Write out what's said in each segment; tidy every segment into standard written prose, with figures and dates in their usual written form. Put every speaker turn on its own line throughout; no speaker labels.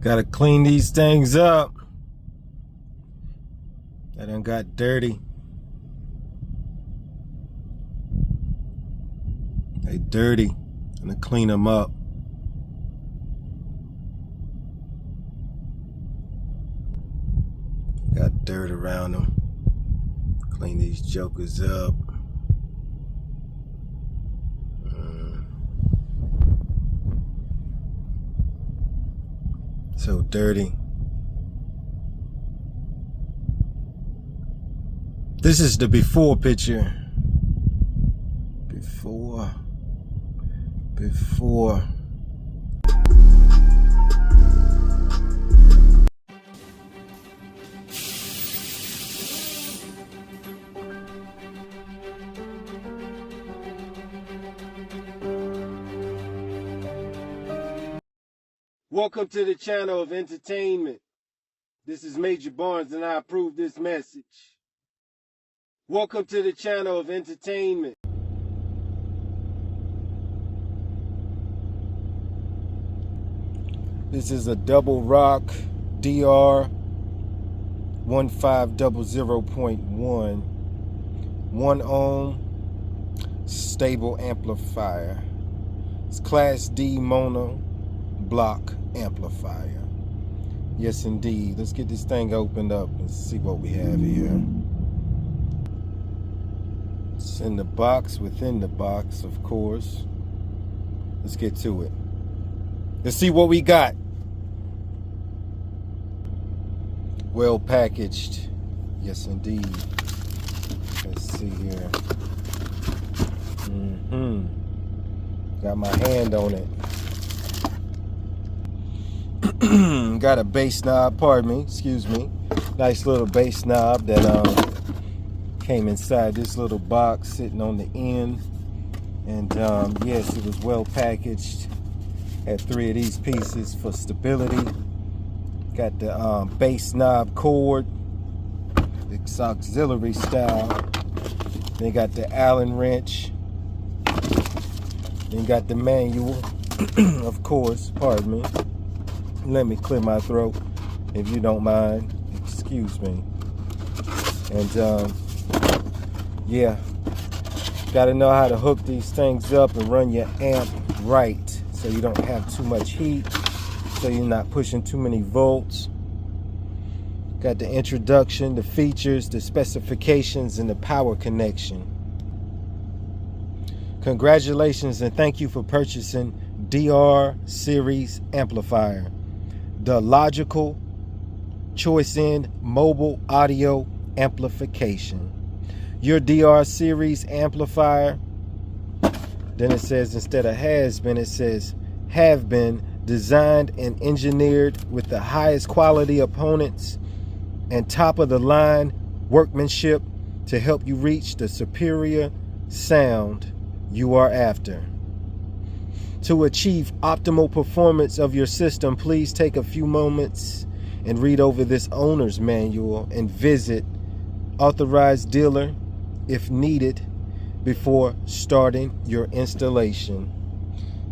Gotta clean these things up. That done got dirty. They dirty. I'm gonna clean them up. Got dirt around them. Clean these jokers up. So dirty. This is the before picture. Before. Welcome to the channel of entertainment. This is Major Barnes and I approve this message. Welcome to the channel of entertainment. This is a double rock DR-1500.1 1 ohm stable amplifier. It's Class D mono block amplifier. Yes indeed. Let's get this thing opened up and see what we have here. It's in the box, within the box, of course. Let's get to it. Let's see what we got. Well packaged. Yes indeed. Let's see here. Got my hand on it. Got a bass knob, pardon me, excuse me. Nice little bass knob that came inside this little box sitting on the end. And yes, it was well packaged. Had 3 of these pieces for stability. Got the bass knob cord. It's auxiliary style. Then got the Allen wrench. Then got the manual, of course, pardon me. Let me clear my throat, if you don't mind. Excuse me. And yeah, gotta know how to hook these things up and run your amp right, so you don't have too much heat, so you're not pushing too many volts. Got the introduction, the features, the specifications, and the power connection. Congratulations and thank you for purchasing DR series amplifier. The logical choice in mobile audio amplification. Your DR series amplifier, then it says instead of has been, it says have been designed and engineered with the highest quality opponents and top of the line workmanship to help you reach the superior sound you are after. To achieve optimal performance of your system, please take a few moments and read over this owner's manual and visit authorized dealer if needed before starting your installation.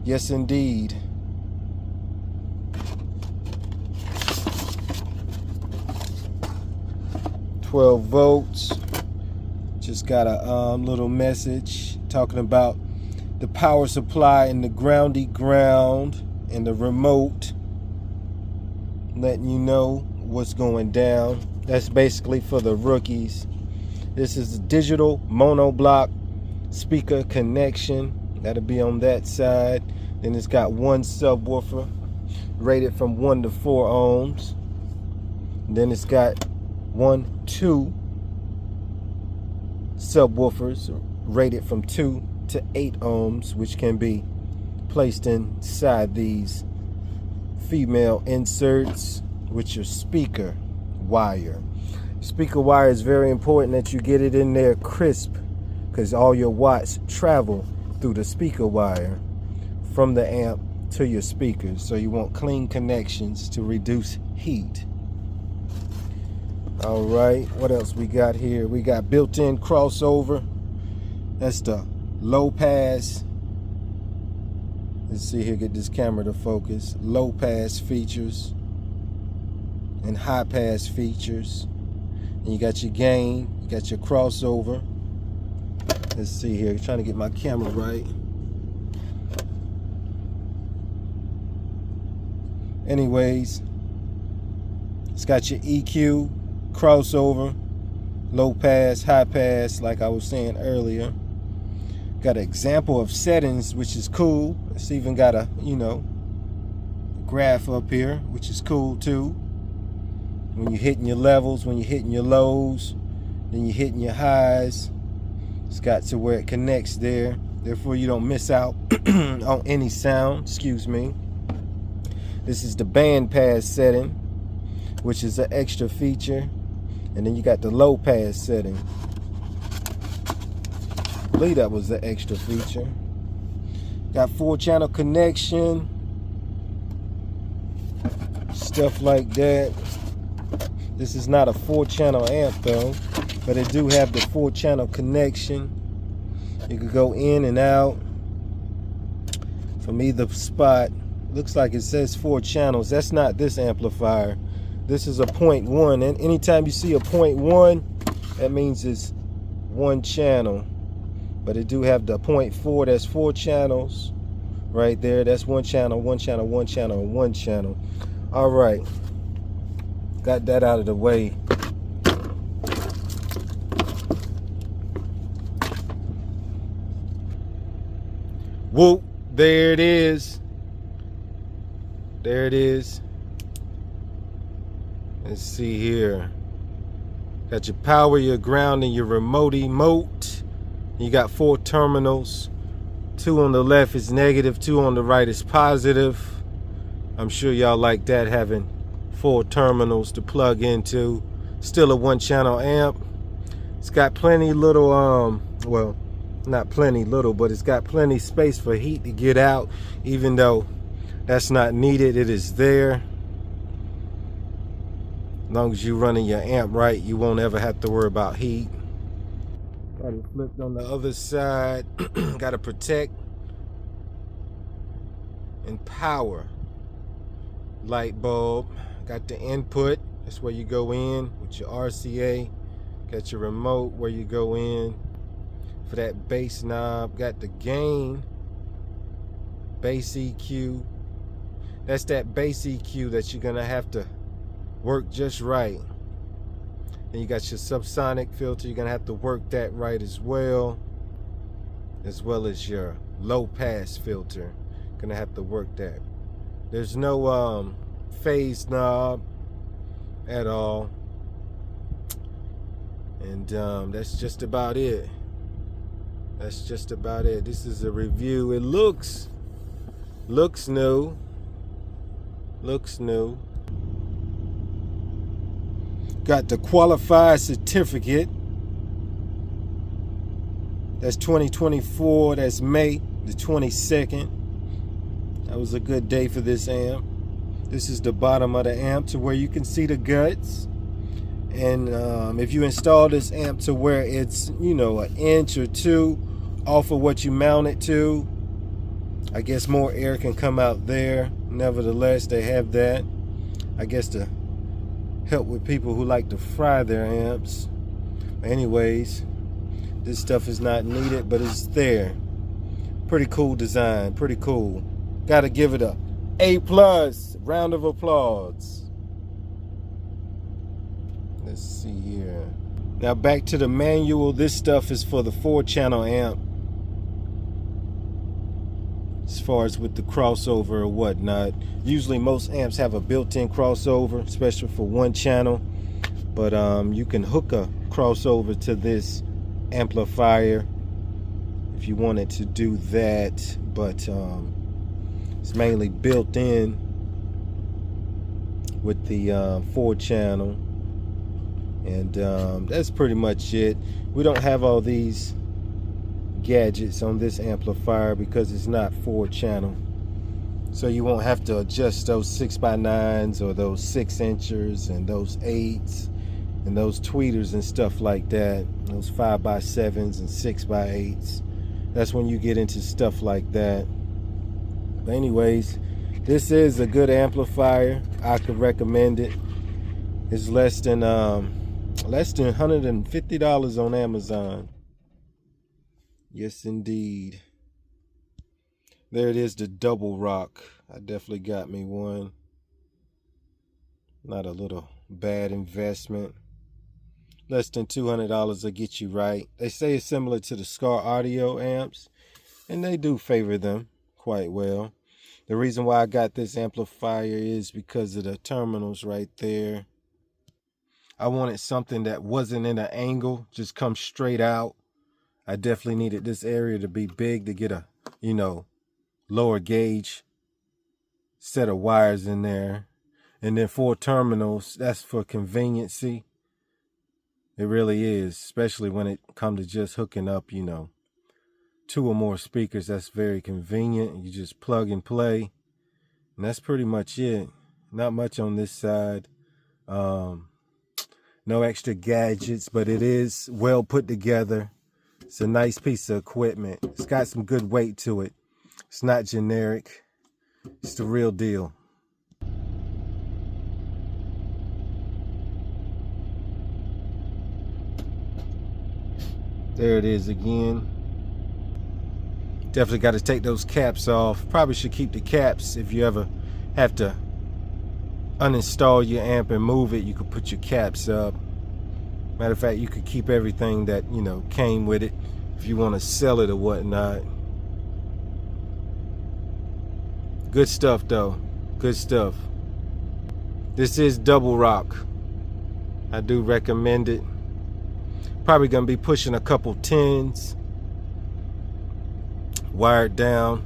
Yes, indeed. "12 volts. Just got a little message talking about the power supply and the groundy ground and the remote, letting you know what's going down. That's basically for the rookies. This is a digital monoblock speaker connection. That'll be on that side. Then it's got 1 subwoofer rated from 1 to 4 ohms. And then it's got 2 subwoofers rated from 2 to 8 ohms, which can be placed inside these female inserts with your speaker wire. Speaker wire is very important that you get it in there crisp, because all your watts travel through the speaker wire from the amp to your speakers, so you want clean connections to reduce heat. All right, what else we got here? We got built-in crossover. That's the low pass. Let's see here, get this camera to focus. Low pass features. and high pass features. And you got your gain, you got your crossover. Let's see here, trying to get my camera right. Anyways, it's got your EQ, crossover, low pass, high pass, like I was saying earlier. Got an example of settings, which is cool. It's even got a, graph up here, which is cool too. When you're hitting your levels, when you're hitting your lows, then you're hitting your highs. It's got to where it connects there. Therefore, you don't miss out on any sound. Excuse me. This is the band pass setting, which is an extra feature. And then you got the low pass setting. I believe that was the extra feature. Got 4-channel connection. Stuff like that. This is not a 4-channel amp though, but it do have the 4-channel connection. You could go in and out from either spot. Looks like it says 4 channels. That's not this amplifier. This is a 0.1, and anytime you see a 0.1, that means it's 1 channel. But it do have the 0.4, that's 4 channels right there. That's 1 channel, 1 channel, 1 channel, and 1 channel. All right, got that out of the way. Whoop, there it is. There it is. Let's see here. Got your power, your ground, and your remote emote. You got 4 terminals. 2 on the left is negative, 2 on the right is positive. I'm sure y'all like that, having 4 terminals to plug into. Still a 1-channel amp. It's got plenty little, well, not plenty little, but it's got plenty space for heat to get out, even though that's not needed. It is there. As long as you're running your amp right, you won't ever have to worry about heat. Got it flipped on the other side. Got to protect and power light bulb. Got the input. That's where you go in with your RCA. Got your remote where you go in for that bass knob. Got the gain, bass EQ. That's that bass EQ that you're gonna have to work just right. Then you got your subsonic filter. You're gonna have to work that right as well as your low pass filter. Gonna have to work that. There's no phase knob at all, and that's just about it. That's just about it. This is a review. It looks new. Looks new. Got the qualified certificate. That's 2024. That's May the 22nd. That was a good day for this amp. This is the bottom of the amp to where you can see the guts. And if you install this amp to where it's, an inch or 2 off of what you mount it to, I guess more air can come out there. Nevertheless, they have that, I guess, to help with people who like to fry their amps. Anyways, this stuff is not needed, but it's there. Pretty cool design, pretty cool. Gotta give it a A+. Round of applause. Let's see here. Now back to the manual. This stuff is for the 4-channel amp, as far as with the crossover or whatnot. Usually most amps have a built-in crossover, especially for 1 channel. But you can hook a crossover to this amplifier if you wanted to do that. But it's mainly built in with the 4-channel. And that's pretty much it. We don't have all these gadgets on this amplifier because it's not 4-channel, so you won't have to adjust those 6x9s or those 6-inchers and those 8s and those tweeters and stuff like that, those 5x7s and 6x8s. That's when you get into stuff like that. But anyways, this is a good amplifier. I could recommend it. It's less than $150 on Amazon. Yes, indeed. There it is, the double rock. I definitely got me one. Not a little bad investment. Less than $200 will get you right. They say it's similar to the Scar Audio amps, and they do favor them quite well. The reason why I got this amplifier is because of the terminals right there. I wanted something that wasn't in an angle, just come straight out. I definitely needed this area to be big to get a, lower gauge set of wires in there. And then 4 terminals, that's for conveniency. It really is, especially when it comes to just hooking up, 2 or more speakers. That's very convenient. You just plug and play. And that's pretty much it. Not much on this side. No extra gadgets, but it is well put together. It's a nice piece of equipment. It's got some good weight to it. It's not generic. It's the real deal. There it is again. Definitely got to take those caps off. Probably should keep the caps. If you ever have to uninstall your amp and move it, you could put your caps up. Matter of fact, you could keep everything that came with it if you want to sell it or whatnot. Good stuff though. Good stuff. This is double rock. I do recommend it. Probably gonna be pushing a couple 10s wired down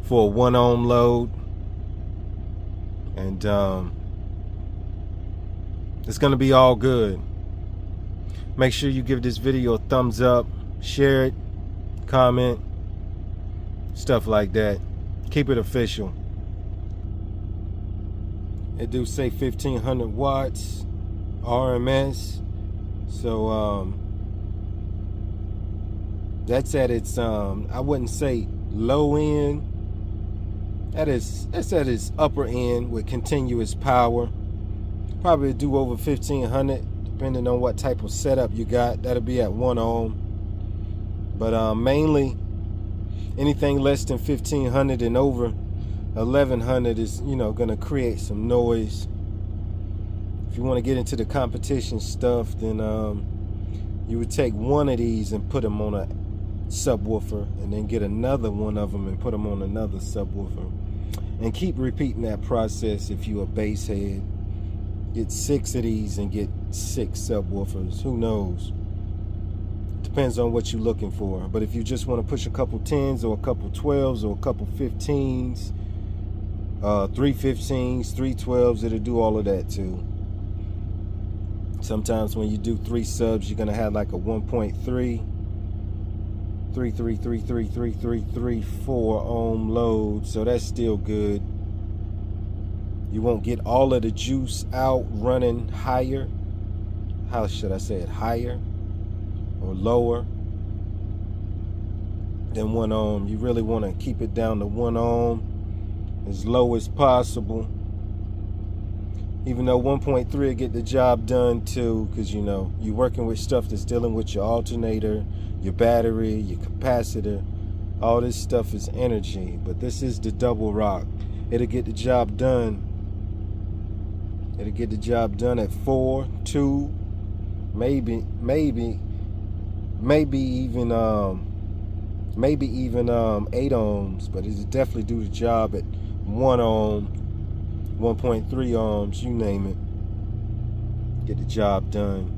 for a 1 ohm load, and it's gonna be all good. Make sure you give this video a thumbs up, share it, comment, stuff like that. Keep it official. It do say 1500 watts RMS. So that's at its I wouldn't say low end. That's at its upper end with continuous power. Probably do over 1500 depending on what type of setup you got. That'll be at 1 ohm. But mainly anything less than 1500 and over 1100 is gonna create some noise. If you want to get into the competition stuff, then you would take one of these and put them on a subwoofer, and then get another one of them and put them on another subwoofer, and keep repeating that process. If you're a bass head, get 6 of these and get 6 subwoofers. Who knows? Depends on what you're looking for. But if you just want to push a couple 10s or a couple 12s or a couple 15s, 3 15s, 3 12s, it'll do all of that too. Sometimes when you do 3 subs, you're gonna have like a 1.3, 3.4 ohm load, so that's still good. You won't get all of the juice out running higher. How should I say it? Higher or lower than 1 ohm. You really want to keep it down to 1 ohm, as low as possible. Even though 1.3 will get the job done too, because you're working with stuff that's dealing with your alternator, your battery, your capacitor. All this stuff is energy, but this is the double rock. It'll get the job done. It'll get the job done at 4, 2, maybe even 8 ohms, but it'll definitely do the job at 1 ohm. 1.3 ohms, you name it. Get the job done.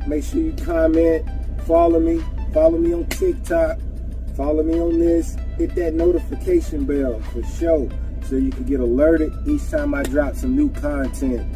Make sure you comment, follow me on TikTok. Follow me on this, hit that notification bell for sure, so you can get alerted each time I drop some new content.